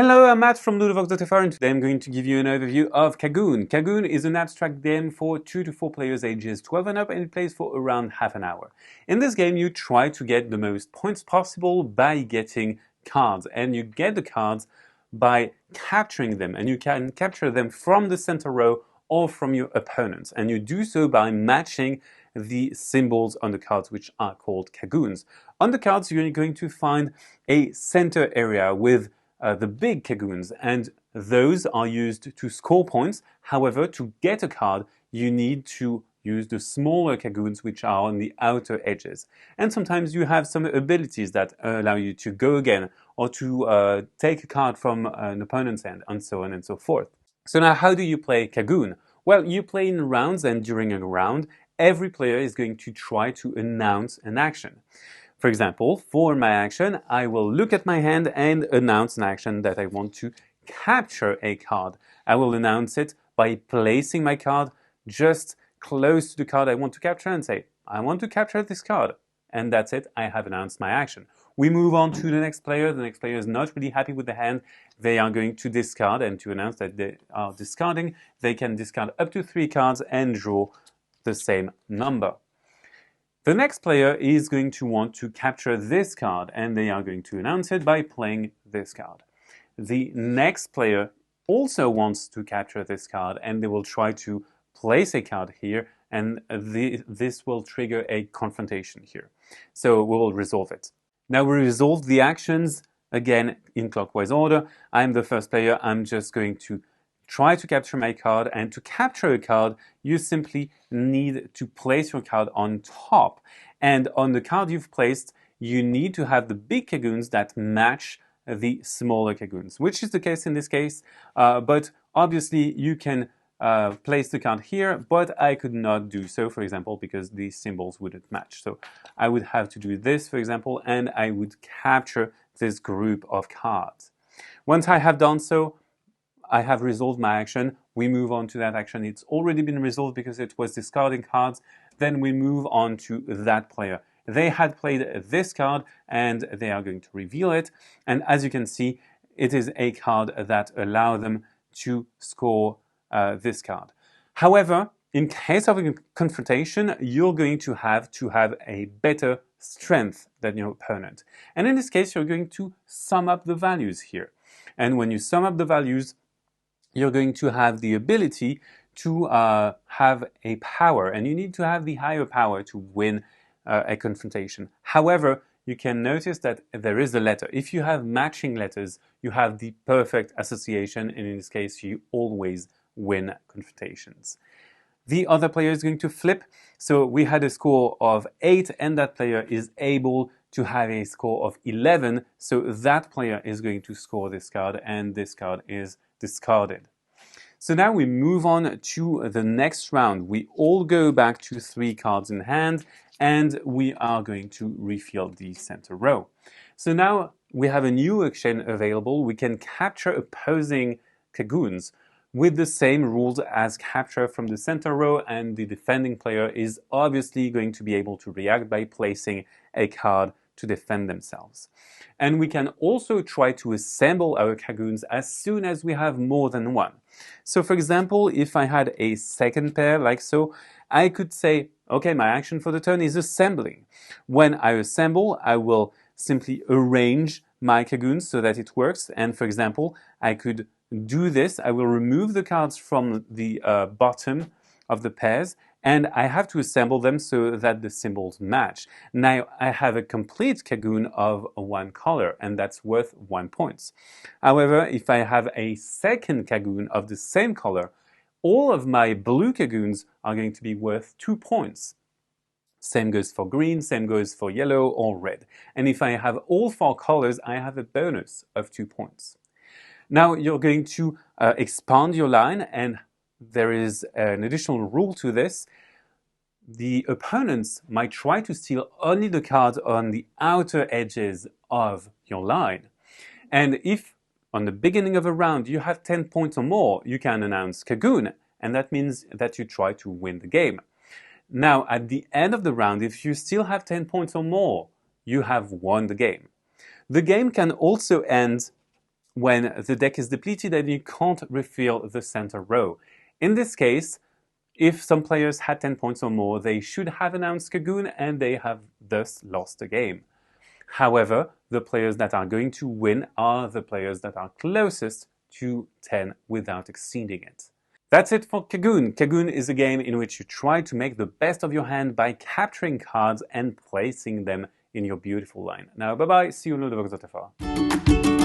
Hello, I'm Matt from Ludochrono, and today I'm going to give you an overview of Kagoun. Kagoun is an abstract game for 2 to 4 players ages 12 and up, and it plays for around half an hour. In this game, you try to get the most points possible by getting cards, and you get the cards by capturing them, and you can capture them from the center row or from your opponents, and you do so by matching the symbols on the cards, which are called Kagouns. On the cards, you're going to find a center area with the big Kagouns, and those are used to score points. However, to get a card, you need to use the smaller Kagouns, which are on the outer edges. And sometimes you have some abilities that allow you to go again, or to take a card from an opponent's end, and so on and so forth. So now, how do you play Kagoun? Well, you play in rounds, and during a round, every player is going to try to announce an action. For example, for my action, I will look at my hand and announce an action that I want to capture a card. I will announce it by placing my card just close to the card I want to capture and say, I want to capture this card. And that's it, I have announced my action. We move on to the next player. The next player is not really happy with the hand. They are going to discard, and to announce that they are discarding, they can discard up to 3 cards and draw the same number. The next player is going to want to capture this card, and they are going to announce it by playing this card. The next player also wants to capture this card, and they will try to place a card here, and this will trigger a confrontation here. So we will resolve it. Now we resolve the actions, again in clockwise order. I'm the first player. I'm just going to try to capture my card, and to capture a card, you simply need to place your card on top. And on the card you've placed, you need to have the big Kagouns that match the smaller Kagouns, which is the case in this case. But obviously, you can place the card here, but I could not do so, for example, because these symbols wouldn't match. So I would have to do this, for example, and I would capture this group of cards. Once I have done so, I have resolved my action. We move on to that action. It's already been resolved because it was discarding cards. Then we move on to that player. They had played this card, and they are going to reveal it. And as you can see, it is a card that allows them to score this card. However, in case of a confrontation, you're going to have a better strength than your opponent. And in this case, you're going to sum up the values here. And when you sum up the values, you're going to have the ability to have a power, and you need to have the higher power to win a confrontation. However, you can notice that there is a letter. If you have matching letters, you have the perfect association, and in this case, you always win confrontations. The other player is going to flip. So we had a score of 8, and that player is able to have a score of 11. So that player is going to score this card, and this card is discarded. So now we move on to the next round. We all go back to 3 cards in hand, and we are going to refill the center row. So now we have a new action available. We can capture opposing Kagouns with the same rules as capture from the center row, and the defending player is obviously going to be able to react by placing a card to defend themselves. And we can also try to assemble our Kagouns as soon as we have more than one. So for example, if I had a second pair like so, I could say, okay, my action for the turn is assembling. When I assemble, I will simply arrange my Kagouns so that it works. And for example, I could do this. I will remove the cards from the bottom of the pairs, and I have to assemble them so that the symbols match. Now I have a complete Kagoun of 1 color, and that's worth 1 point. However, if I have a second Kagoun of the same color, all of my blue Kagouns are going to be worth 2 points. Same goes for green, same goes for yellow or red. And if I have all 4 colors, I have a bonus of 2 points. Now you're going to expand your line, and there is an additional rule to this. The opponents might try to steal only the cards on the outer edges of your line. And if on the beginning of a round you have 10 points or more, you can announce Kagoun, and that means that you try to win the game. Now, at the end of the round, if you still have 10 points or more, you have won the game. The game can also end when the deck is depleted and you can't refill the center row. In this case, if some players had 10 points or more, they should have announced Kagoun and they have thus lost the game. However, the players that are going to win are the players that are closest to 10 without exceeding it. That's it for Kagoun. Kagoun is a game in which you try to make the best of your hand by capturing cards and placing them in your beautiful line. Now, bye-bye, see you on Ludo-Chrono.